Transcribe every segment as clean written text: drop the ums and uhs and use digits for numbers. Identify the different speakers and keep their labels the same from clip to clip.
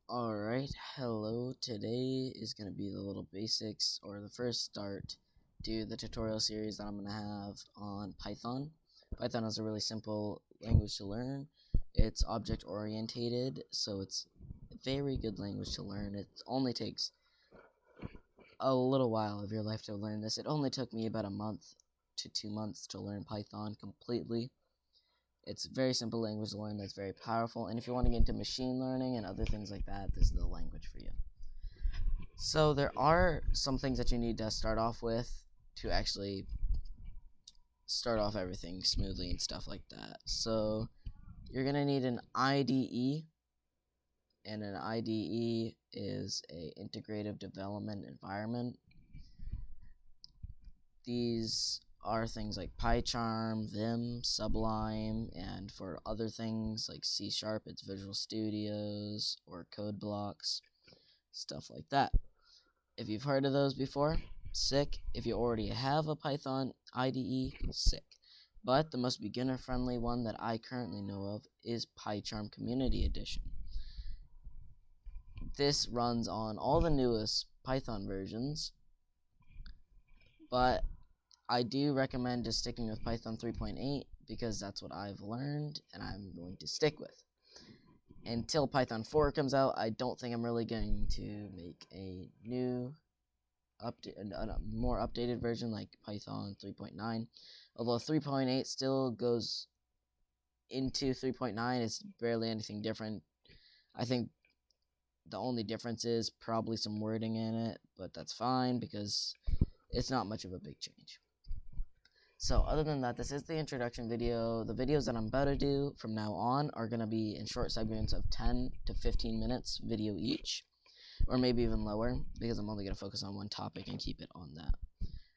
Speaker 1: Alright, hello. Today is going to be the little basics or the first start to the tutorial series that I'm going to have on Python. Python is a really simple language to learn. It's object orientated, so it's a very good language to learn. It only takes a little while of your life to learn this. It only took me about a month to 2 months to learn Python completely. It's a very simple language to learn that's very powerful, and if you want to get into machine learning and other things like that, this is the language for you. So there are some things that you need to start off with to actually start off everything smoothly and stuff like that. So you're going to need an IDE, and an IDE is a integrative development environment. These are things like Pycharm, Vim, Sublime, and for other things like C#, it's Visual Studios or code blocks, stuff like that. If you've heard of those before, sick. If you already have a Python IDE, sick. But the most beginner-friendly one that I currently know of is Pycharm Community Edition. This runs on all the newest Python versions, but I do recommend just sticking with Python 3.8 because that's what I've learned and I'm going to stick with. Until Python 4 comes out, I don't think I'm really going to make a new a more updated version like Python 3.9. Although 3.8 still goes into 3.9, it's barely anything different. I think the only difference is probably some wording in it, but that's fine because it's not much of a big change. So other than that, this is the introduction video. The videos that I'm about to do from now on are going to be in short segments of 10 to 15 minutes video each, or maybe even lower, because I'm only going to focus on one topic and keep it on that.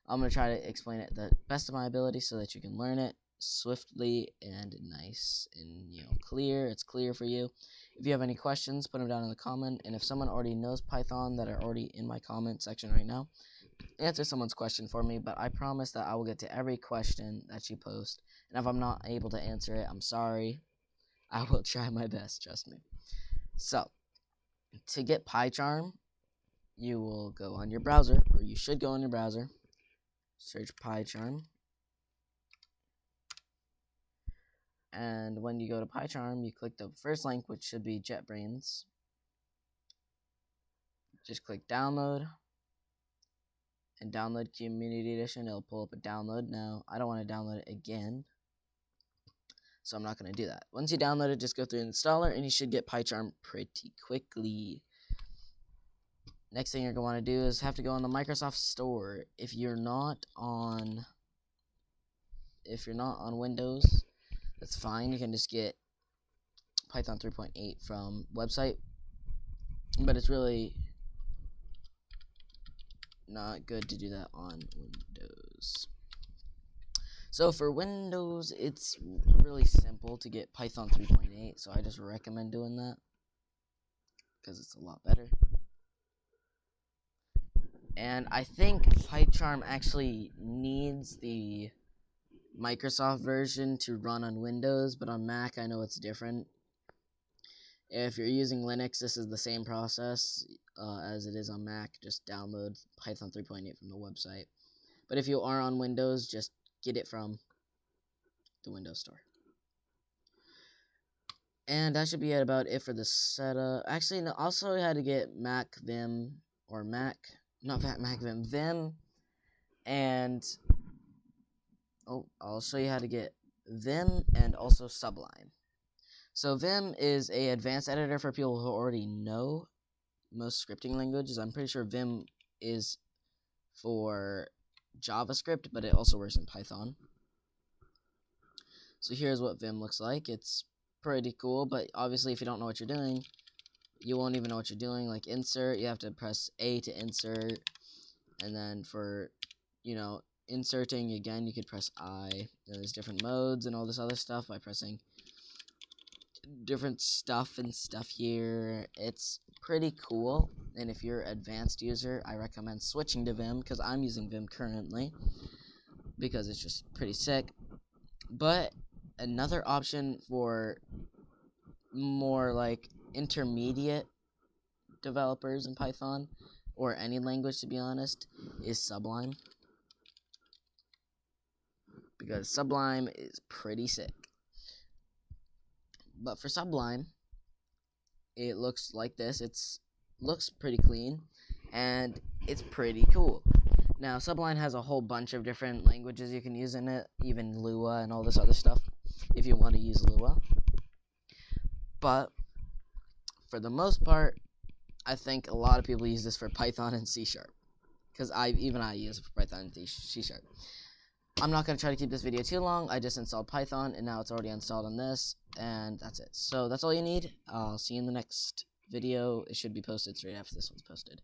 Speaker 1: I'm going to try to explain it the best of my ability so that you can learn it swiftly and nice and clear. It's clear for you. If you have any questions, put them down in the comment, and if someone already knows Python that are already in my comment section right now, answer someone's question for me, but I promise that I will get to every question that you post, and if I'm not able to answer it, I'm sorry. I will try my best, trust me. So, to get Pycharm, you will go on your browser, or you should go on your browser, search Pycharm, and when you go to Pycharm, you click the first link, which should be JetBrains. Just click download, and download Community Edition. It'll pull up a download. Now, I don't want to download it again, so I'm not going to do that. Once you download it, just go through the installer, and you should get Pycharm pretty quickly. Next thing you're going to want to do is have to go on the Microsoft Store. If you're not on Windows, that's fine. You can just get Python 3.8 from website, but it's really not good to do that on Windows. So for Windows, it's really simple to get Python 3.8, so I just recommend doing that because it's a lot better. And I think Pycharm actually needs the Microsoft version to run on Windows, but on Mac I know it's different. If you're using Linux, this is the same process as it is on Mac. Just download Python 3.8 from the website. But if you are on Windows, just get it from the Windows Store. And that should be about it for the setup. Actually, no, also you had to get Mac Vim, or Mac, not Mac Vim, Vim, and I'll show you how to get Vim and also Sublime. So Vim is a advanced editor for people who already know most scripting languages. I'm pretty sure Vim is for JavaScript, but it also works in Python. So here's what Vim looks like. It's pretty cool, but obviously if you don't know what you're doing, you won't even know what you're doing. Like insert, you have to press A to insert, and then for, inserting again, you could press I. There's different modes and all this other stuff by pressing different stuff here. It's pretty cool, and if you're an advanced user, I recommend switching to Vim because I'm using Vim currently because it's just pretty sick. But another option for more like intermediate developers in Python, or any language to be honest, is Sublime. Because Sublime is pretty sick. But for Sublime, it looks like this. Looks pretty clean, and it's pretty cool. Now, Sublime has a whole bunch of different languages you can use in it, even Lua and all this other stuff, if you want to use Lua. But for the most part, I think a lot of people use this for Python and C#, because I use it for Python and C#. I'm not going to try to keep this video too long. I just installed Python, and now it's already installed on this, and that's it. So that's all you need. I'll see you in the next video. It should be posted straight after this one's posted.